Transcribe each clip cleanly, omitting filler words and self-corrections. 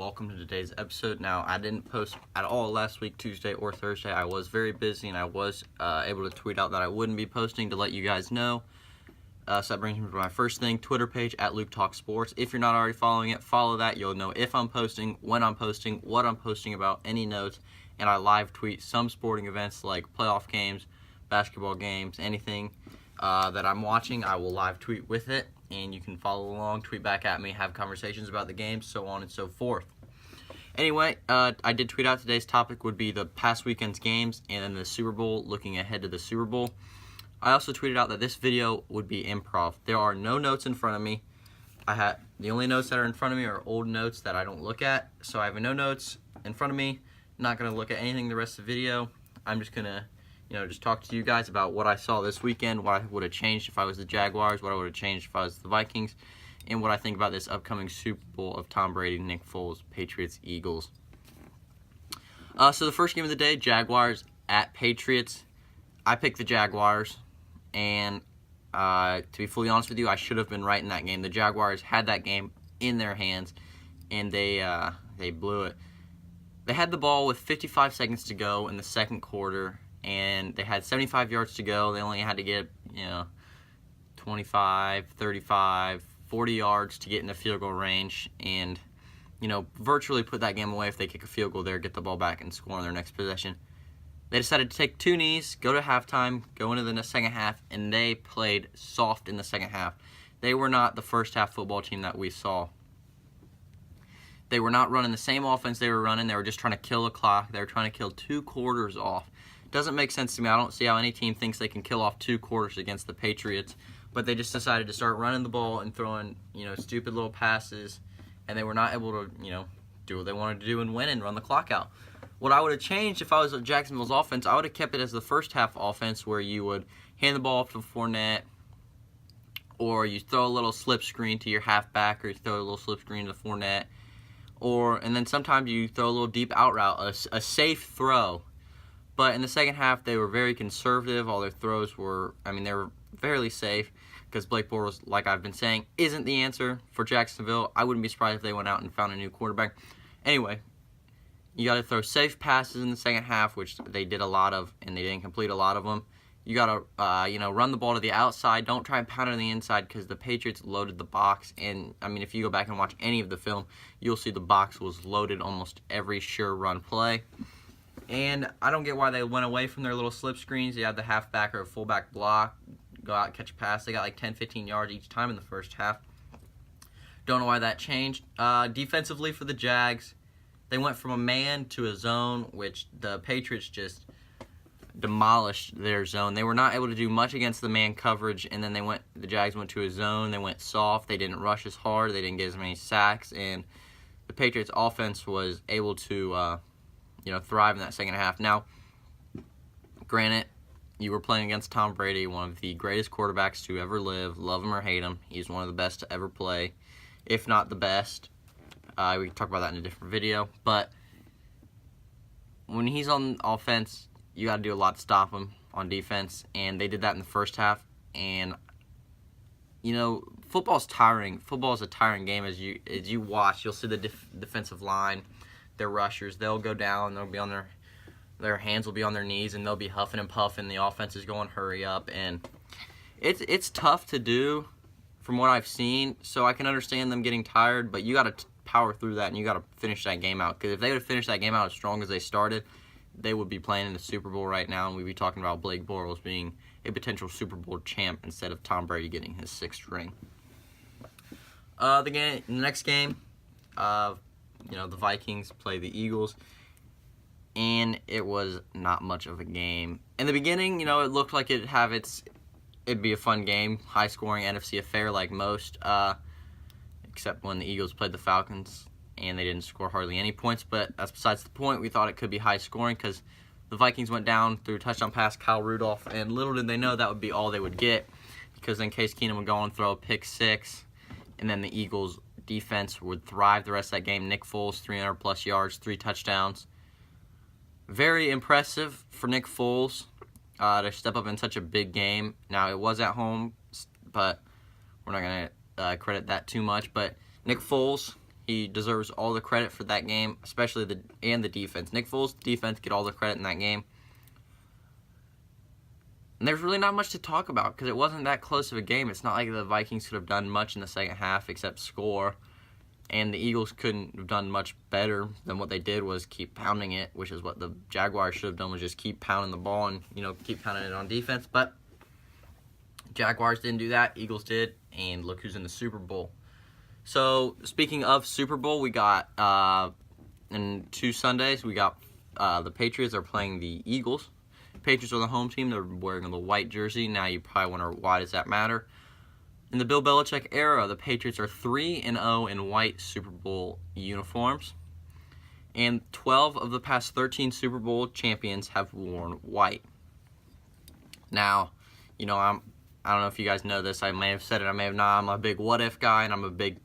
welcome to today's episode. Now, I didn't post at all last week, Tuesday or Thursday. I was very busy, and I was able to tweet out that I wouldn't be posting to let you guys know. So that brings me to my first thing, Twitter page at Luke Talk Sports. If you're not already following it, follow that. You'll know if I'm posting, when I'm posting, what I'm posting about, any notes, and I live tweet some sporting events like playoff games, basketball games, anything that I'm watching. I will live tweet with it, and you can follow along, tweet back at me, have conversations about the game, so on and so forth. Anyway, I did tweet out today's topic would be the past weekend's games and then the Super Bowl, looking ahead to the Super Bowl. I also tweeted out that this video would be improv. There are no notes in front of me. The only notes that are in front of me are old notes that I don't look at. So I have no notes in front of me. Not going to look at anything the rest of the video. I'm just going to, just talk to you guys about what I saw this weekend, what I would have changed if I was the Jaguars, what I would have changed if I was the Vikings, and what I think about this upcoming Super Bowl of Tom Brady, Nick Foles, Patriots, Eagles. So the first game of the day, Jaguars at Patriots. I picked the Jaguars. And to be fully honest with you, I should have been right in that game. The Jaguars had that game in their hands, and they blew it. They had the ball with 55 seconds to go in the second quarter, and they had 75 yards to go. They only had to get 25, 35, 40 yards to get in the field goal range, and virtually put that game away if they kick a field goal there, get the ball back, and score on their next possession. They decided to take two knees, go to halftime, go into the second half, and they played soft in the second half. They were not the first half football team that we saw. They were not running the same offense they were running. They were just trying to kill the clock. They were trying to kill 2 quarters off. Doesn't make sense to me. I don't see how any team thinks they can kill off 2 quarters against the Patriots, but they just decided to start running the ball and throwing, stupid little passes, and they were not able to, do what they wanted to do and win and run the clock out. What I would have changed if I was Jacksonville's offense, I would have kept it as the first half offense where you would hand the ball off to Fournette, or you throw a little slip screen to your halfback, or you throw a little slip screen to Fournette, and then sometimes you throw a little deep out route, a safe throw. But in the second half, they were very conservative. All their throws were, they were fairly safe, because Blake Bortles, like I've been saying, isn't the answer for Jacksonville. I wouldn't be surprised if they went out and found a new quarterback. Anyway, you got to throw safe passes in the second half, which they did a lot of, and they didn't complete a lot of them. You got to, run the ball to the outside. Don't try and pound it on the inside, because the Patriots loaded the box. And, if you go back and watch any of the film, you'll see the box was loaded almost every sure run play. And I don't get why they went away from their little slip screens. You had the halfback or a fullback block, go out, catch a pass. They got like 10, 15 yards each time in the first half. Don't know why that changed. Defensively for the Jags, they went from a man to a zone, which the Patriots just demolished their zone. They were not able to do much against the man coverage, and then the Jags went to a zone. They went soft. They didn't rush as hard. They didn't get as many sacks, and the Patriots' offense was able to, thrive in that second half. Now, granted, you were playing against Tom Brady, one of the greatest quarterbacks to ever live. Love him or hate him, he's one of the best to ever play, if not the best. We can talk about that in a different video. But when he's on offense, you got to do a lot to stop him on defense. And they did that in the first half. And, football's tiring. Football is a tiring game. As you watch, you'll see the defensive line, their rushers. They'll go down. They'll be on their hands will be on their knees, and they'll be huffing and puffing. The offense is going hurry up. And it's tough to do from what I've seen. So I can understand them getting tired. But you got to power through that, and you got to finish that game out, because if they would have finished that game out as strong as they started, they would be playing in the Super Bowl right now, and we'd be talking about Blake Bortles being a potential Super Bowl champ instead of Tom Brady getting his 6th ring. The next game, the Vikings play the Eagles, and it was not much of a game. In the beginning, it looked like it'd be a fun game, high-scoring NFC affair like most, except when the Eagles played the Falcons, and they didn't score hardly any points. But that's besides the point. We thought it could be high scoring, because the Vikings went down through a touchdown pass, Kyle Rudolph, and little did they know that would be all they would get, because then Case Keenum would go and throw a pick 6, and then the Eagles' defense would thrive the rest of that game. Nick Foles, 300-plus yards, 3 touchdowns. Very impressive for Nick Foles to step up in such a big game. Now, it was at home, but we're not going to credit that too much. But Nick Foles, He deserves all the credit for that game, especially the defense. Nick Foles' defense get all the credit in that game. And there's really not much to talk about because it wasn't that close of a game. It's not like the Vikings could have done much in the second half except score. And the Eagles couldn't have done much better than what they did was keep pounding it, which is what the Jaguars should have done, was just keep pounding the ball and, keep pounding it on defense. But Jaguars didn't do that. Eagles did. And look who's in the Super Bowl. So, speaking of Super Bowl, we got, in 2 Sundays, we got the Patriots are playing the Eagles. Patriots are the home team. They're wearing the white jersey. Now you probably wonder, why does that matter? In the Bill Belichick era, the Patriots are 3-0 in white Super Bowl uniforms. And 12 of the past 13 Super Bowl champions have worn white. Now, I don't know if you guys know this. I may have said it, I may have not. I'm a big what-if guy, and I'm a big,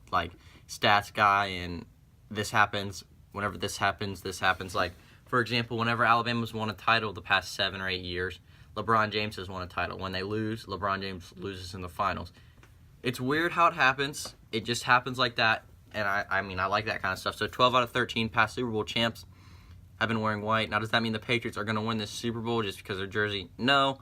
stats guy, and this happens. Whenever this happens, Like, for example, whenever Alabama's won a title the past 7 or 8 years, LeBron James has won a title. When they lose, LeBron James loses in the finals. It's weird how it happens. It just happens like that, and I like that kind of stuff. So 12 out of 13 past Super Bowl champs have been wearing white. Now, does that mean the Patriots are going to win this Super Bowl just because of their jersey? No.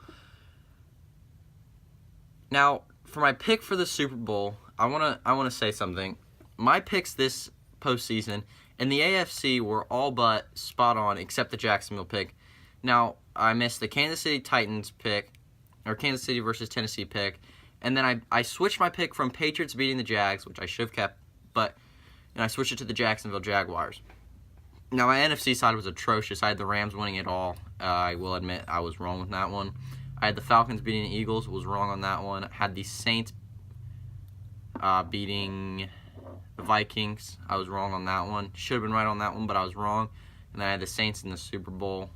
Now, for my pick for the Super Bowl, I wanna say something. My picks this postseason in the AFC were all but spot on, except the Jacksonville pick. Now, I missed the Kansas City Titans pick, or Kansas City versus Tennessee pick, and then I switched my pick from Patriots beating the Jags, which I should have kept, but I switched it to the Jacksonville Jaguars. Now, my NFC side was atrocious. I had the Rams winning it all. I will admit I was wrong with that one. I had the Falcons beating the Eagles, was wrong on that one. I had the Saints beating the Vikings. I was wrong on that one. Should have been right on that one, but I was wrong. And then I had the Saints in the Super Bowl.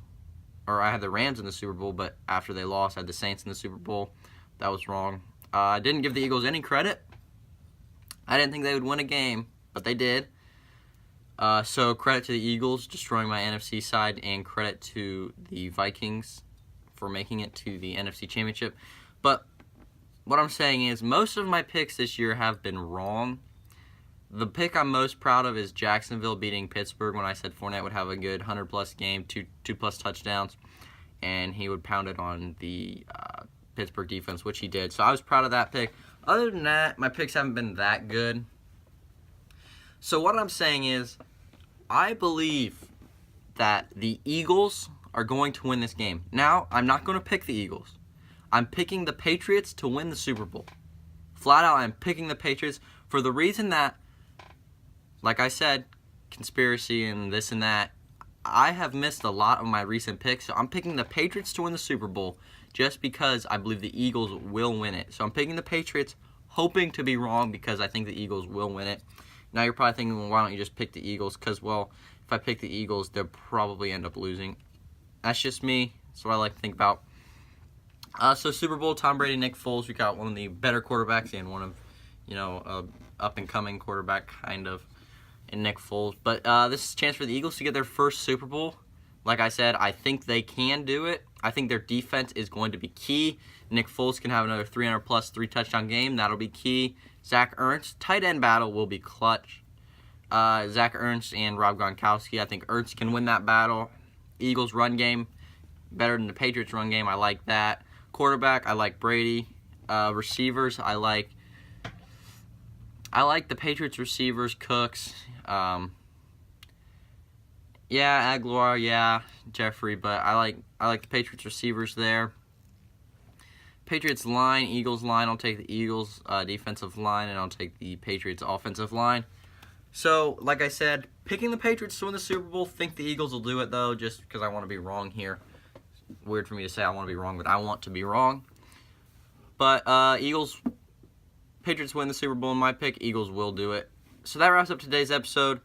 Or I had the Rams in the Super Bowl, but after they lost, I had the Saints in the Super Bowl. That was wrong. I didn't give the Eagles any credit. I didn't think they would win a game, but they did. So credit to the Eagles destroying my NFC side, and credit to the Vikings for making it to the NFC Championship. But what I'm saying is most of my picks this year have been wrong. The pick I'm most proud of is Jacksonville beating Pittsburgh, when I said Fournette would have a good 100-plus game, two-plus touchdowns, and he would pound it on the Pittsburgh defense, which he did. So I was proud of that pick. Other than that, my picks haven't been that good. So what I'm saying is I believe that the Eagles are going to win this game. Now, I'm not going to pick the Eagles. I'm picking the Patriots to win the Super Bowl. Flat out, I'm picking the Patriots for the reason that, like I said, conspiracy and this and that, I have missed a lot of my recent picks, so I'm picking the Patriots to win the Super Bowl just because I believe the Eagles will win it. So I'm picking the Patriots, hoping to be wrong because I think the Eagles will win it. Now you're probably thinking, well, why don't you just pick the Eagles? Because, well, if I pick the Eagles, they'll probably end up losing. That's just me. That's what I like to think about. So Super Bowl, Tom Brady, Nick Foles. We got one of the better quarterbacks and one of, up-and-coming quarterback, kind of, in Nick Foles. But this is a chance for the Eagles to get their first Super Bowl. Like I said, I think they can do it. I think their defense is going to be key. Nick Foles can have another 300-plus, 3-touchdown game. That'll be key. Zach Ertz, tight end battle will be clutch. Zach Ertz and Rob Gronkowski. I think Ertz can win that battle. Eagles run game, better than the Patriots run game. I like that. Quarterback, I like Brady. Receivers, I like the Patriots receivers, Cooks. Aguilar, Jeffrey, but I like the Patriots receivers there. Patriots line, Eagles line, I'll take the Eagles defensive line, and I'll take the Patriots offensive line. So, like I said, picking the Patriots to win the Super Bowl, think the Eagles will do it, though, just because I want to be wrong here. Weird for me to say I want to be wrong, but I want to be wrong. But Patriots win the Super Bowl in my pick. Eagles will do it. So that wraps up today's episode.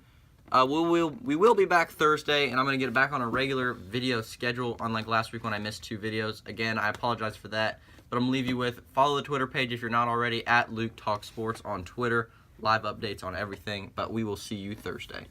We will be back Thursday, and I'm going to get back on a regular video schedule, unlike last week when I missed 2 videos. Again, I apologize for that, but I'm going to leave you with, follow the Twitter page if you're not already, at Luke Talk Sports on Twitter. Live updates on everything, but we will see you Thursday.